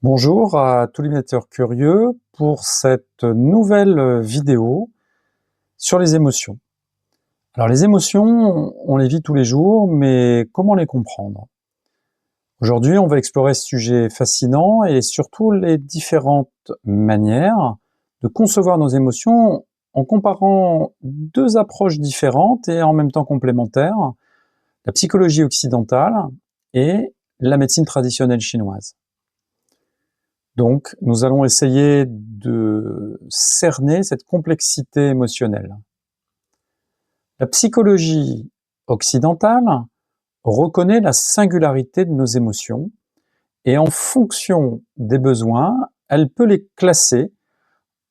Bonjour à tous les méditateurs curieux pour cette nouvelle vidéo sur les émotions. Alors les émotions, on les vit tous les jours, mais comment les comprendre? Aujourd'hui, on va explorer ce sujet fascinant et surtout les différentes manières de concevoir nos émotions en comparant deux approches différentes et en même temps complémentaires, la psychologie occidentale et la médecine traditionnelle chinoise. Donc, nous allons essayer de cerner cette complexité émotionnelle. La psychologie occidentale reconnaît la singularité de nos émotions et en fonction des besoins, elle peut les classer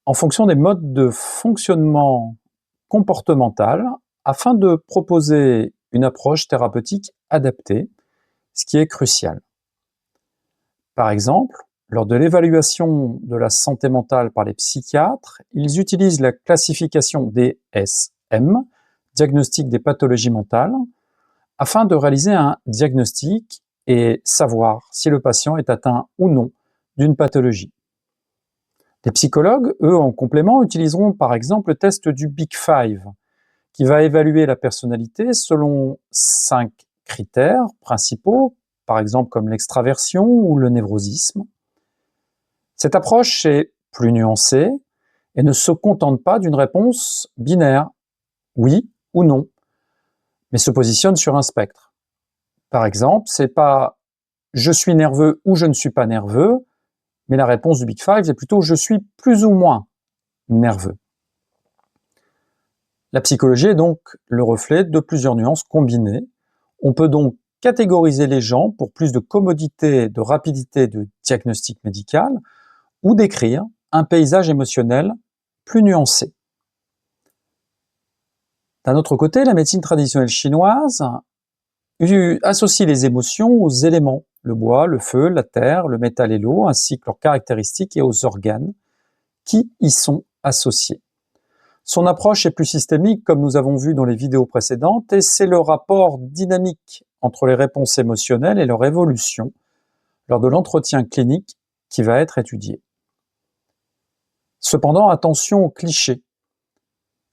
en fonction des modes de fonctionnement comportemental afin de proposer une approche thérapeutique adaptée, ce qui est crucial. Par exemple, lors de l'évaluation de la santé mentale par les psychiatres, ils utilisent la classification DSM, diagnostic des pathologies mentales, afin de réaliser un diagnostic et savoir si le patient est atteint ou non d'une pathologie. Les psychologues, eux, en complément, utiliseront par exemple le test du Big Five, qui va évaluer la personnalité selon 5 critères principaux, par exemple comme l'extraversion ou le névrosisme. Cette approche est plus nuancée et ne se contente pas d'une réponse binaire, oui ou non, mais se positionne sur un spectre. Par exemple, c'est pas « je suis nerveux » ou « je ne suis pas nerveux », mais la réponse du Big Five est plutôt « je suis plus ou moins nerveux ». La psychologie est donc le reflet de plusieurs nuances combinées. On peut donc catégoriser les gens pour plus de commodité, de rapidité de diagnostic médical, ou décrire un paysage émotionnel plus nuancé. D'un autre côté, la médecine traditionnelle chinoise associe les émotions aux éléments, le bois, le feu, la terre, le métal et l'eau, ainsi que leurs caractéristiques et aux organes qui y sont associés. Son approche est plus systémique, comme nous avons vu dans les vidéos précédentes, et c'est le rapport dynamique entre les réponses émotionnelles et leur évolution lors de l'entretien clinique qui va être étudié. Cependant, attention aux clichés.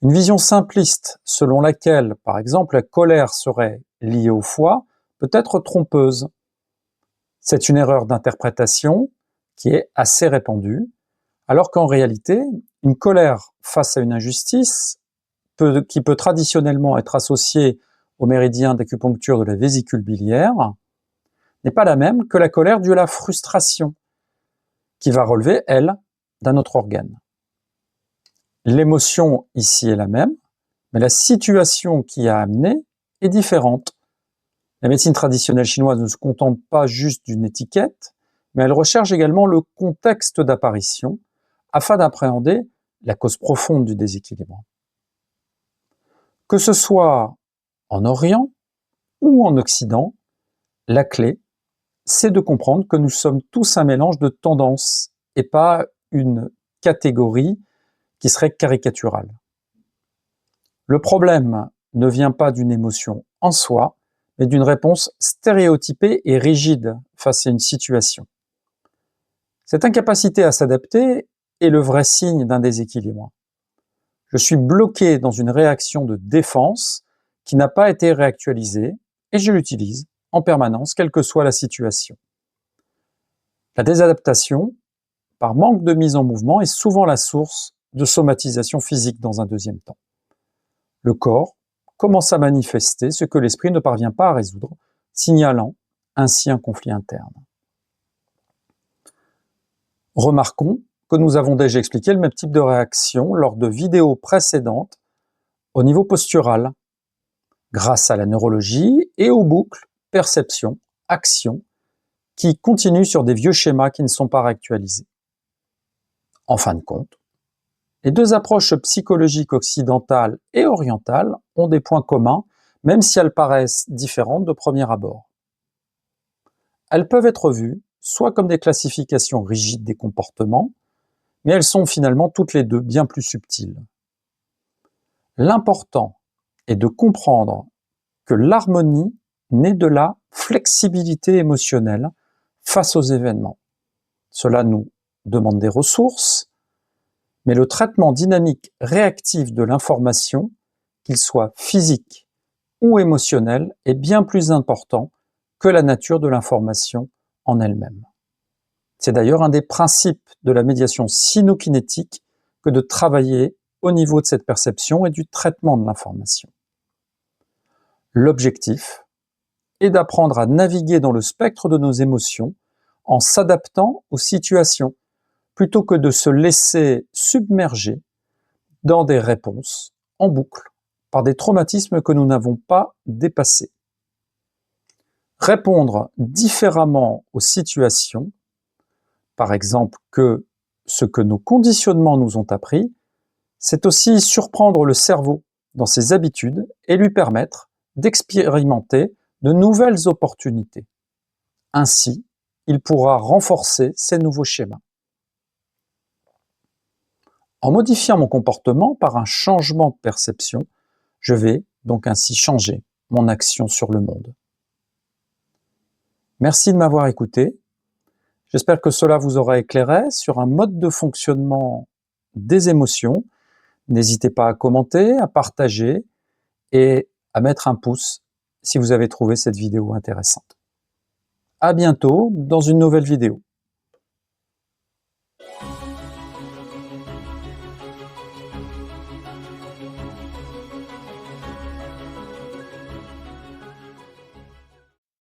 Une vision simpliste selon laquelle, par exemple, la colère serait liée au foie peut être trompeuse. C'est une erreur d'interprétation qui est assez répandue, alors qu'en réalité, une colère face à une injustice, qui peut traditionnellement être associée au méridien d'acupuncture de la vésicule biliaire, n'est pas la même que la colère due à la frustration, qui va relever, elle, d'un autre organe. L'émotion ici est la même, mais la situation qui a amené est différente. La médecine traditionnelle chinoise ne se contente pas juste d'une étiquette, mais elle recherche également le contexte d'apparition afin d'appréhender la cause profonde du déséquilibre. Que ce soit en Orient ou en Occident, la clé, c'est de comprendre que nous sommes tous un mélange de tendances et pas une catégorie qui serait caricaturale. Le problème ne vient pas d'une émotion en soi, mais d'une réponse stéréotypée et rigide face à une situation. Cette incapacité à s'adapter est le vrai signe d'un déséquilibre. Je suis bloqué dans une réaction de défense qui n'a pas été réactualisée et je l'utilise en permanence, quelle que soit la situation. La désadaptation, par manque de mise en mouvement, est souvent la source de somatisation physique dans un deuxième temps. Le corps commence à manifester ce que l'esprit ne parvient pas à résoudre, signalant ainsi un conflit interne. Remarquons que nous avons déjà expliqué le même type de réaction lors de vidéos précédentes au niveau postural, grâce à la neurologie et aux boucles perception, action, qui continuent sur des vieux schémas qui ne sont pas réactualisés. En fin de compte, les deux approches psychologiques occidentales et orientales ont des points communs, même si elles paraissent différentes de premier abord. Elles peuvent être vues soit comme des classifications rigides des comportements, mais elles sont finalement toutes les deux bien plus subtiles. L'important est de comprendre que l'harmonie naît de la flexibilité émotionnelle face aux événements. Cela nous demande des ressources, mais le traitement dynamique réactif de l'information, qu'il soit physique ou émotionnel, est bien plus important que la nature de l'information en elle-même. C'est d'ailleurs un des principes de la médiation sinokinétique que de travailler au niveau de cette perception et du traitement de l'information. L'objectif est d'apprendre à naviguer dans le spectre de nos émotions en s'adaptant aux situations, plutôt que de se laisser submerger dans des réponses en boucle par des traumatismes que nous n'avons pas dépassés. Répondre différemment aux situations, par exemple que ce que nos conditionnements nous ont appris, c'est aussi surprendre le cerveau dans ses habitudes et lui permettre d'expérimenter de nouvelles opportunités. Ainsi, il pourra renforcer ces nouveaux schémas. En modifiant mon comportement par un changement de perception, je vais donc ainsi changer mon action sur le monde. Merci de m'avoir écouté. J'espère que cela vous aura éclairé sur un mode de fonctionnement des émotions. N'hésitez pas à commenter, à partager et à mettre un pouce si vous avez trouvé cette vidéo intéressante. À bientôt dans une nouvelle vidéo.